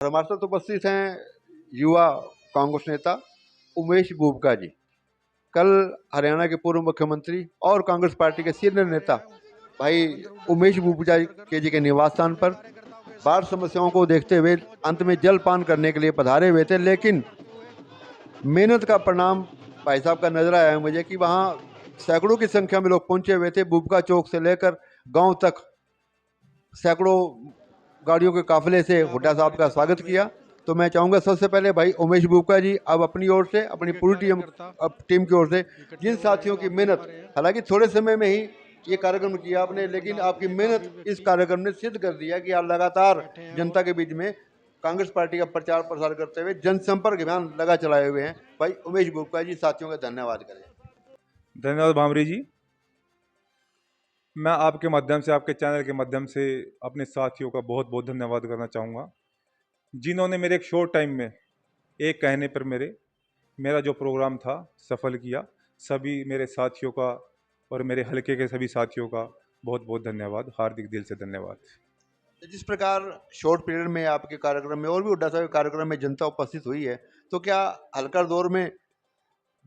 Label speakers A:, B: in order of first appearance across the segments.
A: हमारे साथ उपस्थित हैं युवा कांग्रेस नेता उमेश बुबका जी। कल हरियाणा के पूर्व मुख्यमंत्री और कांग्रेस पार्टी के सीनियर नेता भाई उमेश बुबका जी के निवास स्थान पर बाढ़ समस्याओं को देखते हुए अंत में जलपान करने के लिए पधारे हुए थे, लेकिन मेहनत का परिणाम भाई साहब का नजर आया मुझे कि वहाँ सैकड़ों की संख्या में लोग पहुंचे हुए थे। बुबका चौक से लेकर गांव तक सैकड़ों गाड़ियों के काफिले से हुड्डा साहब का स्वागत किया। तो मैं चाहूंगा सबसे पहले भाई उमेश बुबका जी अब अपनी ओर से, अपनी पूरी टीम की ओर से, जिन साथियों की मेहनत, हालांकि थोड़े समय में ही ये कार्यक्रम किया आपने, लेकिन आपकी मेहनत इस कार्यक्रम ने सिद्ध कर दिया कि आप लगातार जनता के बीच में कांग्रेस पार्टी का प्रचार प्रसार करते हुए जनसंपर्क अभियान लगा चलाए हुए हैं। भाई उमेश बुबका जी, साथियों का धन्यवाद करें।
B: धन्यवाद भामरी जी। मैं आपके माध्यम से, आपके चैनल के माध्यम से अपने साथियों का बहुत बहुत धन्यवाद करना चाहूँगा, जिन्होंने मेरे एक शॉर्ट टाइम में एक कहने पर मेरा जो प्रोग्राम था सफल किया। सभी मेरे साथियों का और मेरे हलके के सभी साथियों का बहुत बहुत धन्यवाद, हार्दिक दिल से धन्यवाद।
A: जिस प्रकार शॉर्ट पीरियड में आपके कार्यक्रम में और भी हुड्डा साहब के कार्यक्रम में जनता उपस्थित हुई है, तो क्या हल्का दौर में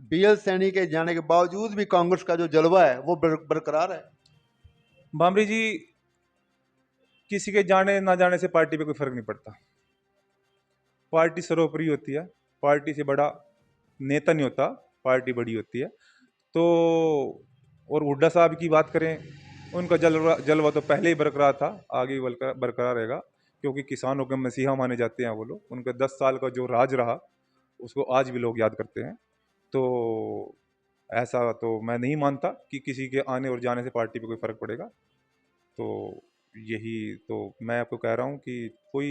A: बीएल सैनी के जाने के बावजूद भी कांग्रेस का जो जलवा है वो बरकरार है?
B: भामरी जी, किसी के जाने ना जाने से पार्टी पे कोई फर्क नहीं पड़ता। पार्टी सर्वोपरि होती है, पार्टी से बड़ा नेता नहीं होता, पार्टी बड़ी होती है। तो और हुड्डा साहब की बात करें, उनका जलवा तो पहले ही बरकरार था, आगे भी बरकरार रहेगा, क्योंकि किसानों के मसीहा माने जाते हैं वो लोग। उनका 10 साल का जो राज रहा उसको आज भी लोग याद करते हैं। तो ऐसा तो मैं नहीं मानता कि किसी के आने और जाने से पार्टी पे कोई फर्क पड़ेगा। तो यही तो मैं आपको कह रहा हूँ कि कोई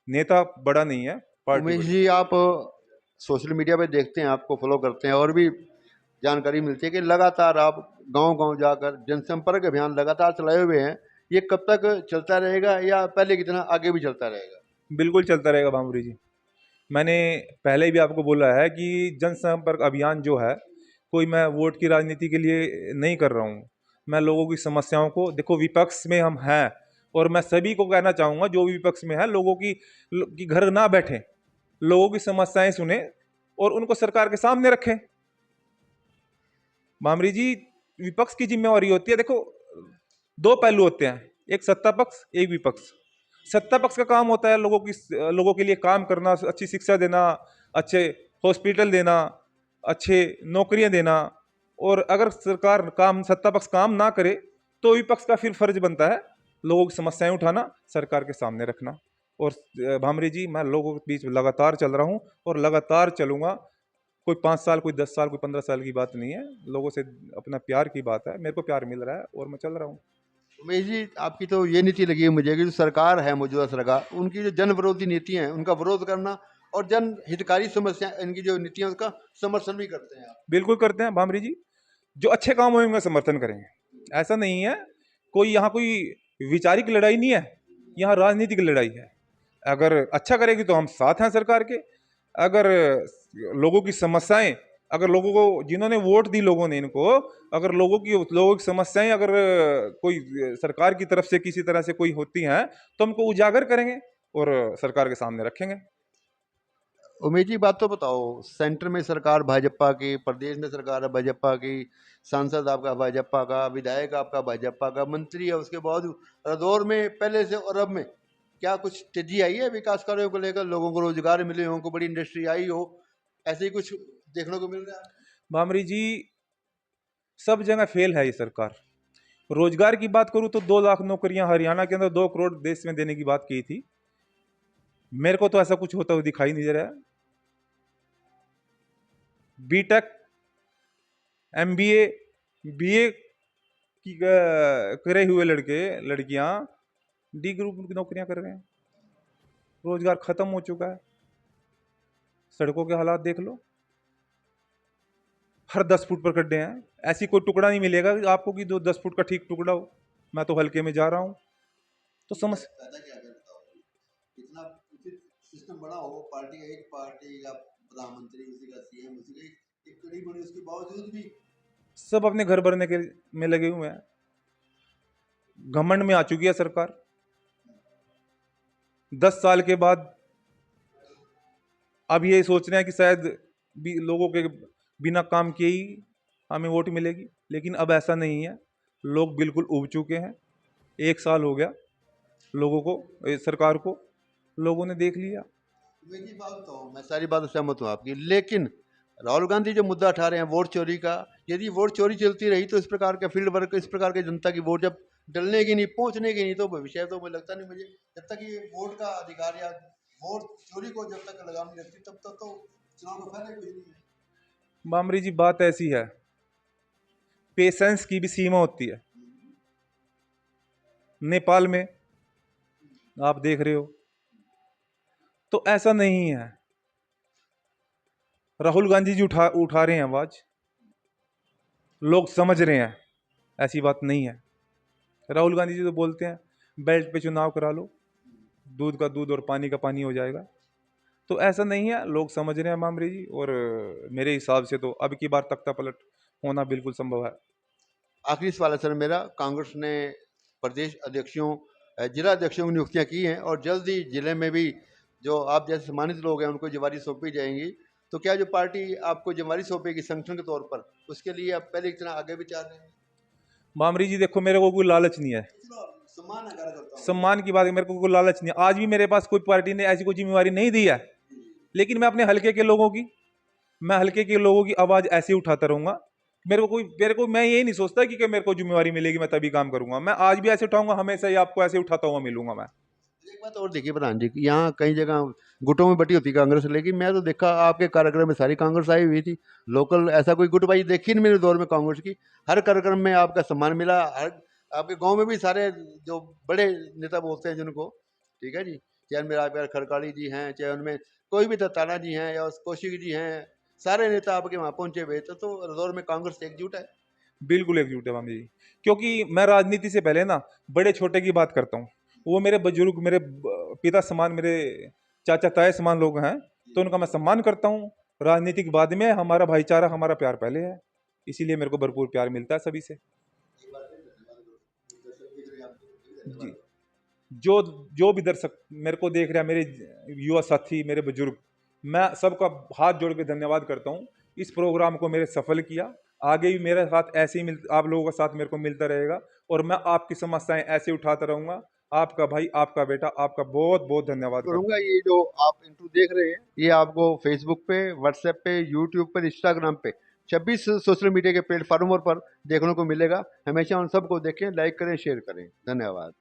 B: नेता बड़ा नहीं है, पार्टी
A: उमेश
B: बड़ी।
A: जी, आप सोशल मीडिया पे देखते हैं, आपको फॉलो करते हैं और भी जानकारी मिलती है कि लगातार आप गांव गांव जाकर जनसंपर्क अभियान लगातार चलाए हुए हैं। ये कब तक चलता रहेगा या पहले की तरह आगे भी चलता रहेगा?
B: बिल्कुल चलता रहेगा भामरी जी। मैंने पहले भी आपको बोला है कि जनसंपर्क अभियान जो है, कोई मैं वोट की राजनीति के लिए नहीं कर रहा हूँ। मैं लोगों की समस्याओं को, देखो विपक्ष में हम हैं, और मैं सभी को कहना चाहूँगा जो भी विपक्ष में है, लोगों की घर ना बैठे, लोगों की समस्याएं सुने और उनको सरकार के सामने रखें। भामरी जी, विपक्ष की जिम्मेवारी होती है, देखो दो पहलू होते हैं, एक सत्ता पक्ष, एक विपक्ष। सत्ता पक्ष का काम होता है लोगों के लिए काम करना, अच्छी शिक्षा देना, अच्छे हॉस्पिटल देना, अच्छे नौकरियां देना। और अगर सत्ता पक्ष काम ना करे तो विपक्ष का फिर फर्ज बनता है लोगों की समस्याएं उठाना, सरकार के सामने रखना। और भामरी जी, मैं लोगों के बीच लगातार चल रहा हूं और लगातार चलूंगा। कोई 5 साल, कोई 10 साल, कोई 15 साल की बात नहीं है, लोगों से अपना प्यार की बात है। मेरे को प्यार मिल रहा है और मैं चल रहा हूँ।
A: उमेश जी, आपकी तो ये नीति लगी है मुझे कि जो सरकार है, मौजूदा सरकार, उनकी जो जन विरोधी नीतियां हैं उनका विरोध करना और जन हितकारी समस्या, इनकी जो नीतियां उसका समर्थन भी करते हैं आप।
B: बिल्कुल करते हैं भामरी जी, जो अच्छे काम होंगे उनका समर्थन करेंगे। ऐसा नहीं है, कोई वैचारिक लड़ाई नहीं है, यहाँ राजनीतिक लड़ाई है। अगर अच्छा करेगी तो हम साथ हैं सरकार के। अगर लोगों की समस्याएं, अगर लोगों को, जिन्होंने वोट दी लोगों ने इनको, अगर लोगों की समस्याएं अगर कोई सरकार की तरफ से किसी तरह से कोई होती हैं तो हमको उजागर करेंगे और सरकार के सामने रखेंगे।
A: उमेश जी, बात तो बताओ, सेंटर में सरकार भाजपा की, प्रदेश में सरकार है भाजपा की, सांसद आपका भाजपा का, विधायक आपका भाजपा का, मंत्री है, उसके बाद दौर में पहले से और अब में क्या कुछ तेजी आई है विकास कार्यों को लेकर? लोगों को रोजगार मिले हो, को बड़ी इंडस्ट्री आई हो, ऐसे ही कुछ देखने को मिल रहा है?
B: भामरी जी, सब जगह फेल है ये सरकार। रोजगार की बात करूं तो 2 लाख नौकरियां हरियाणा के अंदर, 2 करोड़ देश में देने की बात की थी। मेरे को तो ऐसा कुछ होता हुआ दिखाई नहीं दे रहा है। बीटेक, एमबीए, बीए की करे हुए लड़के लड़कियां डी ग्रुप की नौकरियां कर रहे हैं। रोजगार खत्म हो चुका है। सड़कों के हालात देख लो, हर 10 फुट पर गड्ढे हैं। ऐसी कोई टुकड़ा नहीं मिलेगा आपको कि जो 10 फुट का ठीक टुकड़ा हो। मैं तो हल्के में जा रहा हूं, तो समझ।
A: फायदा क्या है बताओ? इतना उचित सिस्टम बना हो, पार्टी का प्रधानमंत्री, उसी का सीएम, उसी का एक कड़ी बनी, उसके बावजूद भी
B: सब अपने घर भरने के में लगे हुए हैं। घमंड में आ चुकी है सरकार। 10 साल के बाद अब ये सोच रहे हैं कि शायद भी लोगों के बिना काम किए ही हमें वोट मिलेगी, लेकिन अब ऐसा नहीं है। लोग बिल्कुल उब चुके हैं। 1 साल हो गया लोगों को, सरकार को, लोगों ने देख लिया।
A: मेरी बात तो मैं सारी बात से सहमत हूँ आपकी, लेकिन राहुल गांधी जो मुद्दा उठा रहे हैं वोट चोरी का, यदि वोट चोरी चलती रही तो इस प्रकार के फील्ड वर्क, इस प्रकार के जनता की वोट जब डलने की नहीं, पहुंचने की नहीं, तो भविष्य तो मुझे लगता नहीं, मुझे जब तक ये वोट का अधिकार या वोट चोरी को जब तक लगाम नहीं लगती तब तक तो चुनाव में फायदा कुछ नहीं है।
B: मामरी जी, बात ऐसी है, पेशेंस की भी सीमा होती है। नेपाल में आप देख रहे हो, तो ऐसा नहीं है। राहुल गांधी जी उठा रहे हैं आवाज, लोग समझ रहे हैं, ऐसी बात नहीं है। राहुल गांधी जी तो बोलते हैं बेल्ट पे चुनाव करा लो, दूध का दूध और पानी का पानी हो जाएगा। तो ऐसा नहीं है, लोग समझ रहे हैं मामरे जी, और मेरे हिसाब से तो अब की बार तख्ता पलट होना बिल्कुल संभव है।
A: आखिरी सवाल है सर मेरा, कांग्रेस ने प्रदेश अध्यक्षों, जिला अध्यक्षों की नियुक्तियां की हैं और जल्द ही जिले में भी जो आप जैसे सम्मानित लोग हैं उनको जिम्मेवारी सौंपी जाएंगी, तो क्या जो पार्टी आपको जिम्मेवारी सौंपेगी संगठन के तौर पर, उसके लिए आप पहले इतना आगे विचार रहे हैं?
B: मामरी जी देखो, मेरे को कोई लालच नहीं है,
A: सम्मान है कार्यकर्ता हूँ।
B: सम्मान की बात है, मेरे को कोई लालच नहीं है। आज भी मेरे पास कोई पार्टी ने ऐसी कोई जिम्मेवारी नहीं दी है, लेकिन मैं अपने हल्के के लोगों की, मैं हल्के के लोगों की आवाज ऐसे ही उठाता रहूंगा। मैं ये नहीं सोचता कि मेरे को जिम्मेवारी मिलेगी मैं तभी काम करूंगा। मैं आज भी ऐसे उठाऊंगा, हमेशा ही आपको ऐसे उठाता हुआ मिलूंगा मैं।
A: एक बात और देखिए प्रधान जी, कि यहाँ कई जगह गुटों में बटी होती कांग्रेस, लेकिन मैं तो देखा आपके कार्यक्रम में सारी कांग्रेस आई हुई थी। लोकल ऐसा कोई गुटबाजी देखी नहीं मेरे दौर में कांग्रेस की। हर कार्यक्रम में आपका सम्मान मिला। हर आपके गांव में भी सारे जो बड़े नेता बोलते हैं जिनको, ठीक है जी, चाहे मेरा आपके खड़काली जी हैं, चाहे उनमें कोई भी ताना जी हैं या कौशिक जी हैं, सारे नेता आपके वहाँ पहुंचे हुए थे। तो दौर में कांग्रेस एकजुट है।
B: बिल्कुल एकजुट है मामी जी, क्योंकि मैं राजनीति से पहले ना बड़े छोटे की बात करता हूँ। वो मेरे बुजुर्ग, मेरे पिता समान, मेरे चाचा ताए समान लोग हैं, तो उनका मैं सम्मान करता हूँ। राजनीति के बाद में हमारा भाईचारा, हमारा प्यार पहले है, इसीलिए मेरे को भरपूर प्यार मिलता है सभी से। जी, जो जो भी दर्शक मेरे को देख रहा है, मेरे युवा साथी, मेरे बुजुर्ग, मैं सबका हाथ जोड़ के धन्यवाद करता हूँ। इस प्रोग्राम को मेरे सफल किया। आगे भी मेरे साथ ऐसे ही आप लोगों का साथ मेरे को मिलता रहेगा, और मैं आपकी समस्याएं ऐसे उठाता रहूंगा। आपका भाई, आपका बेटा, आपका बहुत बहुत धन्यवाद करता
A: करूंगा।
B: हूँ।
A: ये जो आप इंटरव्यू देख रहे हैं, ये आपको फेसबुक पे, व्हाट्सएप पे, यूट्यूब पर, इंस्टाग्राम पे 26 सोशल मीडिया के प्लेटफॉर्मों पर देखने को मिलेगा। हमेशा उन सबको देखें, लाइक करें, शेयर करें। धन्यवाद।